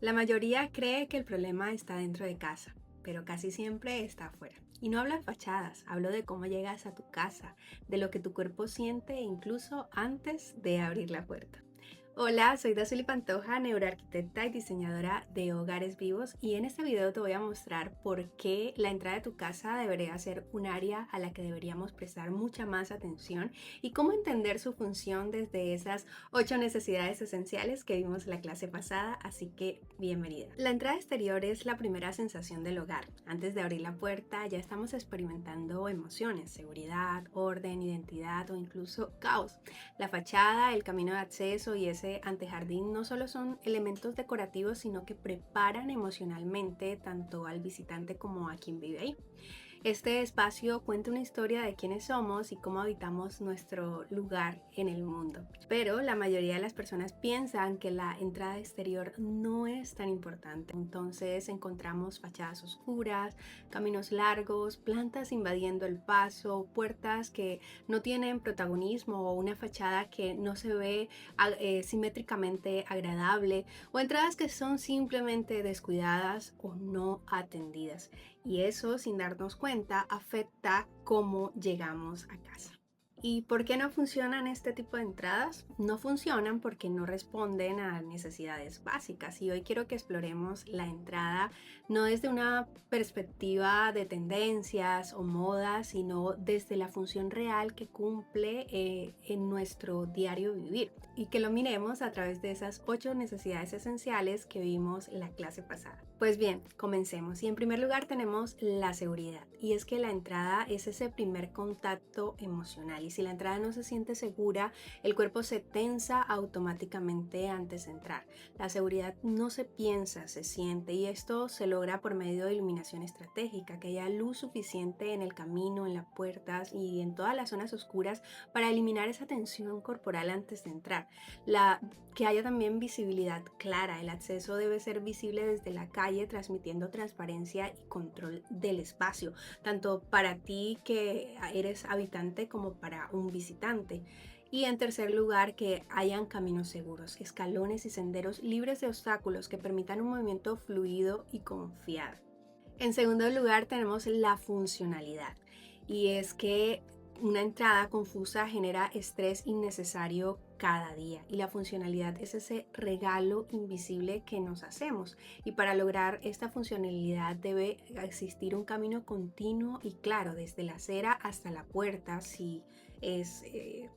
La mayoría cree que el problema está dentro de casa, pero casi siempre está afuera. Y no hablo de fachadas, hablo de cómo llegas a tu casa, de lo que tu cuerpo siente incluso antes de abrir la puerta. Hola, soy Dazuli Pantoja, neuroarquitecta y diseñadora de hogares vivos, y en este video te voy a mostrar por qué la entrada de tu casa debería ser un área a la que deberíamos prestar mucha más atención y cómo entender su función desde esas 8 necesidades esenciales que vimos en la clase pasada, así que bienvenida. La entrada exterior es la primera sensación del hogar. Antes de abrir la puerta ya estamos experimentando emociones, seguridad, orden, identidad o incluso caos. La fachada, el camino de acceso y ese antejardín no solo son elementos decorativos, sino que preparan emocionalmente tanto al visitante como a quien vive ahí. Este espacio cuenta una historia de quiénes somos y cómo habitamos nuestro lugar en el mundo. Pero la mayoría de las personas piensan que la entrada exterior no es tan importante. Entonces encontramos fachadas oscuras, caminos largos, plantas invadiendo el paso, puertas que no tienen protagonismo o una fachada que no se ve simétricamente agradable, o entradas que son simplemente descuidadas o no atendidas. Y eso, sin darnos cuenta, afecta cómo llegamos a casa. ¿Y por qué no funcionan este tipo de entradas? No funcionan porque no responden a necesidades básicas, y hoy quiero que exploremos la entrada no desde una perspectiva de tendencias o modas, sino desde la función real que cumple en nuestro diario vivir, y que lo miremos a través de esas 8 necesidades esenciales que vimos en la clase pasada. Pues bien, comencemos. Y en primer lugar tenemos la seguridad, y es que la entrada es ese primer contacto emocional, y si la entrada no se siente segura, el cuerpo se tensa automáticamente antes de entrar. La seguridad no se piensa, se siente, y esto se logra por medio de iluminación estratégica, que haya luz suficiente en el camino, en las puertas y en todas las zonas oscuras para eliminar esa tensión corporal antes de entrar. Que haya también visibilidad clara. El acceso debe ser visible desde la calle, transmitiendo transparencia y control del espacio, tanto para ti que eres habitante como para un visitante. Y en tercer lugar, que hayan caminos seguros, escalones y senderos libres de obstáculos que permitan un movimiento fluido y confiado. En segundo lugar, tenemos la funcionalidad, y es que una entrada confusa genera estrés innecesario cada día, y la funcionalidad es ese regalo invisible que nos hacemos, y para lograr esta funcionalidad debe existir un camino continuo y claro desde la acera hasta la puerta, si es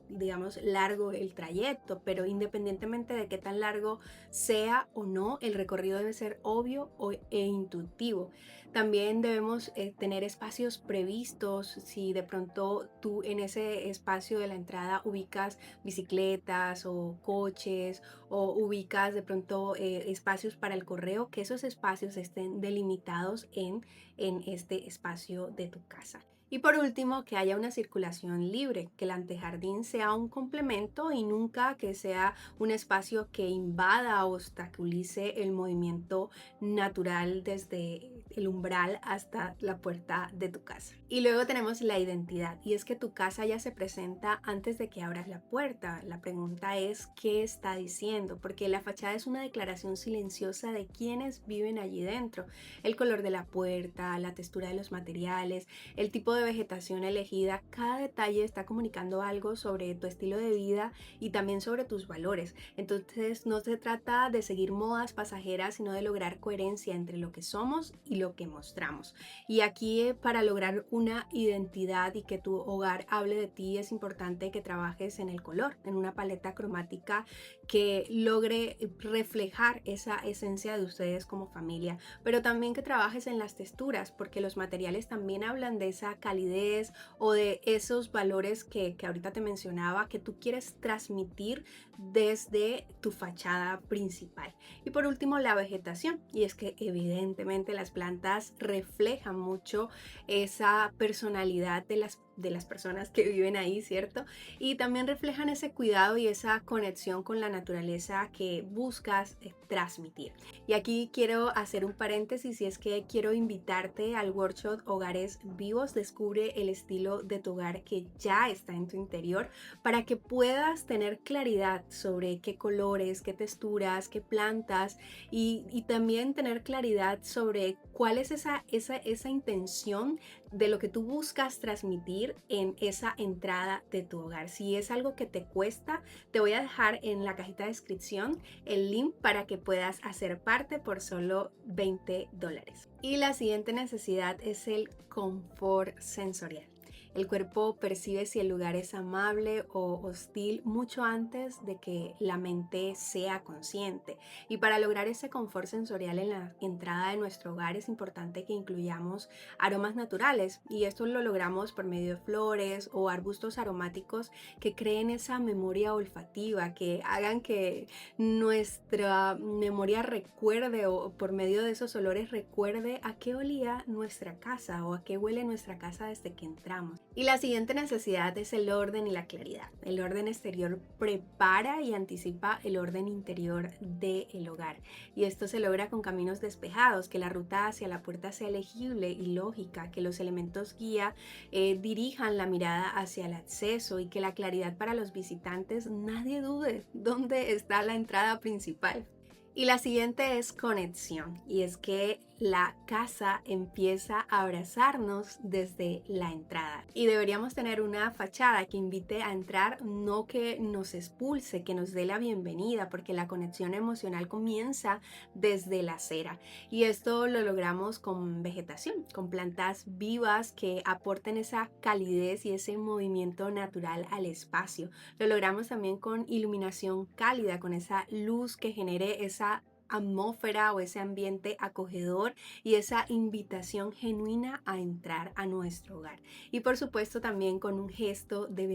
digamos largo el trayecto, pero independientemente de qué tan largo sea o no, el recorrido debe ser obvio e intuitivo. También debemos tener espacios previstos. Si de pronto tú en ese espacio de la entrada ubicas bicicletas o coches, o ubicas de pronto espacios para el correo, que esos espacios estén delimitados en este espacio de tu casa. Y por último, que haya una circulación libre, que el antejardín sea un complemento y nunca que sea un espacio que invada o obstaculice el movimiento natural desde el umbral hasta la puerta de tu casa. Y luego tenemos la identidad, y es que tu casa ya se presenta antes de que abras la puerta. La pregunta es ¿qué está diciendo? Porque la fachada es una declaración silenciosa de quienes viven allí dentro. El color de la puerta, la textura de los materiales, el tipo de vegetación elegida, cada detalle está comunicando algo sobre tu estilo de vida y también sobre tus valores. Entonces no se trata de seguir modas pasajeras, sino de lograr coherencia entre lo que somos y lo que mostramos. Y aquí para lograr una identidad y que tu hogar hable de ti, es importante que trabajes en el color, en una paleta cromática que logre reflejar esa esencia de ustedes como familia, pero también que trabajes en las texturas, porque los materiales también hablan de esa calidez o de esos valores que ahorita te mencionaba, que tú quieres transmitir desde tu fachada principal. Y por último, la vegetación, y es que evidentemente las plantas reflejan mucho esa personalidad de las personas que viven ahí, ¿cierto? Y también reflejan ese cuidado y esa conexión con la naturaleza que buscas transmitir. Y aquí quiero hacer un paréntesis, y es que quiero invitarte al workshop Hogares Vivos. descubre el estilo de tu hogar que ya está en tu interior para que puedas tener claridad sobre qué colores, qué texturas, qué plantas y también tener claridad sobre cuál es esa intención de lo que tú buscas transmitir en esa entrada de tu hogar. Si es algo que te cuesta, te voy a dejar en la cajita de descripción el link para que puedas hacer parte por solo $20. Y la siguiente necesidad es el confort sensorial. El cuerpo percibe si el lugar es amable o hostil mucho antes de que la mente sea consciente. Y para lograr ese confort sensorial en la entrada de nuestro hogar es importante que incluyamos aromas naturales. Y esto lo logramos por medio de flores o arbustos aromáticos que creen esa memoria olfativa, que hagan que nuestra memoria recuerde o por medio de esos olores recuerde a qué olía nuestra casa o a qué huele nuestra casa desde que entramos. Y la siguiente necesidad es el orden y la claridad. El orden exterior prepara y anticipa el orden interior del hogar. Y esto se logra con caminos despejados, que la ruta hacia la puerta sea legible y lógica, que los elementos guía dirijan la mirada hacia el acceso y que la claridad para los visitantes nadie dude dónde está la entrada principal. Y la siguiente es conexión, y es que la casa empieza a abrazarnos desde la entrada. Y deberíamos tener una fachada que invite a entrar, no que nos expulse, que nos dé la bienvenida, porque la conexión emocional comienza desde la acera. Y esto lo logramos con vegetación, con plantas vivas que aporten esa calidez y ese movimiento natural al espacio. Lo logramos también con iluminación cálida, con esa luz que genere esa atmósfera o ese ambiente acogedor y esa invitación genuina a entrar a nuestro hogar. Y por supuesto también con un gesto de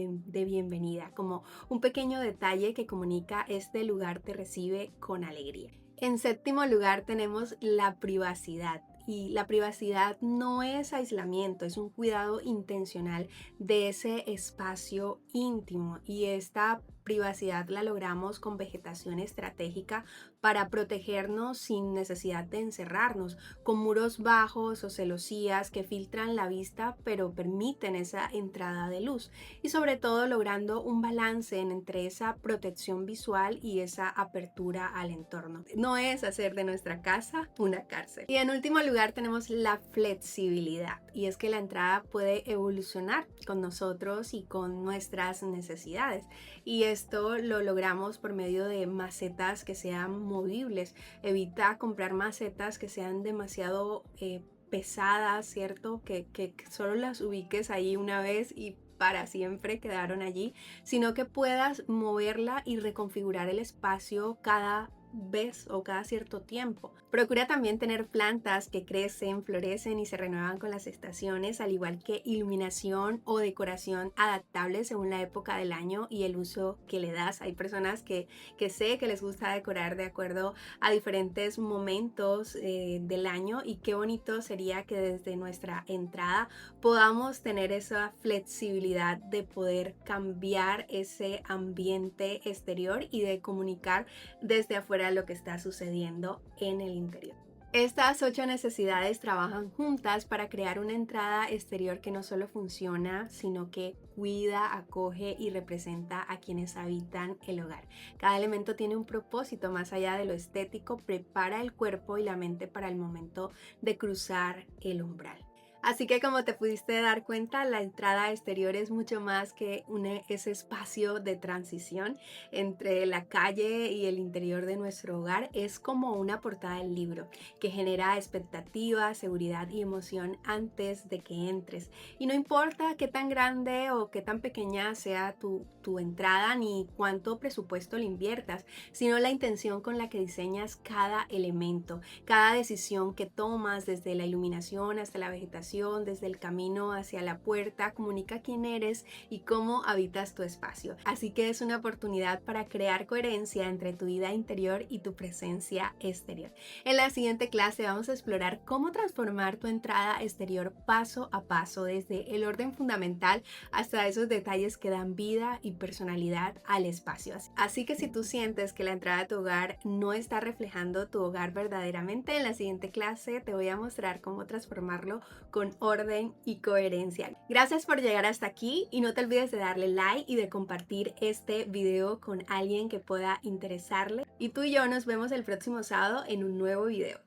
bienvenida, como un pequeño detalle que comunica este lugar te recibe con alegría. En séptimo lugar tenemos la privacidad. Y la privacidad no es aislamiento, es un cuidado intencional de ese espacio íntimo. Y esta privacidad la logramos con vegetación estratégica para protegernos sin necesidad de encerrarnos, con muros bajos o celosías que filtran la vista pero permiten esa entrada de luz. Y sobre todo logrando un balance entre esa protección visual y esa apertura al entorno. No es hacer de nuestra casa una cárcel. Y en último lugar tenemos la flexibilidad, y es que la entrada puede evolucionar con nosotros y con nuestras necesidades, y esto lo logramos por medio de macetas que sean movibles. Evita comprar macetas que sean demasiado pesadas, ¿cierto? Que solo las ubiques ahí una vez y para siempre quedaron allí, sino que puedas moverla y reconfigurar el espacio cada vez o cada cierto tiempo. Procura también tener plantas que crecen, florecen y se renuevan con las estaciones, al igual que iluminación o decoración adaptable según la época del año y el uso que le das. Hay personas que sé que les gusta decorar de acuerdo a diferentes momentos del año, y qué bonito sería que desde nuestra entrada podamos tener esa flexibilidad de poder cambiar ese ambiente exterior y de comunicar desde afuera lo que está sucediendo en el interior. Estas 8 necesidades trabajan juntas para crear una entrada exterior que no solo funciona, sino que cuida, acoge y representa a quienes habitan el hogar. Cada elemento tiene un propósito más allá de lo estético, prepara el cuerpo y la mente para el momento de cruzar el umbral. Así que como te pudiste dar cuenta, la entrada exterior es mucho más que ese espacio de transición entre la calle y el interior de nuestro hogar. Es como una portada del libro que genera expectativa, seguridad y emoción antes de que entres. Y no importa qué tan grande o qué tan pequeña sea tu entrada ni cuánto presupuesto le inviertas, sino la intención con la que diseñas cada elemento, cada decisión que tomas, desde la iluminación hasta la vegetación, desde el camino hacia la puerta, comunica quién eres y cómo habitas tu espacio. Así que es una oportunidad para crear coherencia entre tu vida interior y tu presencia exterior. En la siguiente clase vamos a explorar cómo transformar tu entrada exterior paso a paso, desde el orden fundamental hasta esos detalles que dan vida y personalidad al espacio. Así que si tú sientes que la entrada a tu hogar no está reflejando tu hogar verdaderamente, en la siguiente clase te voy a mostrar cómo transformarlo con con orden y coherencia. Gracias por llegar hasta aquí y no te olvides de darle like y de compartir este video con alguien que pueda interesarle. Y tú y yo nos vemos el próximo sábado en un nuevo video.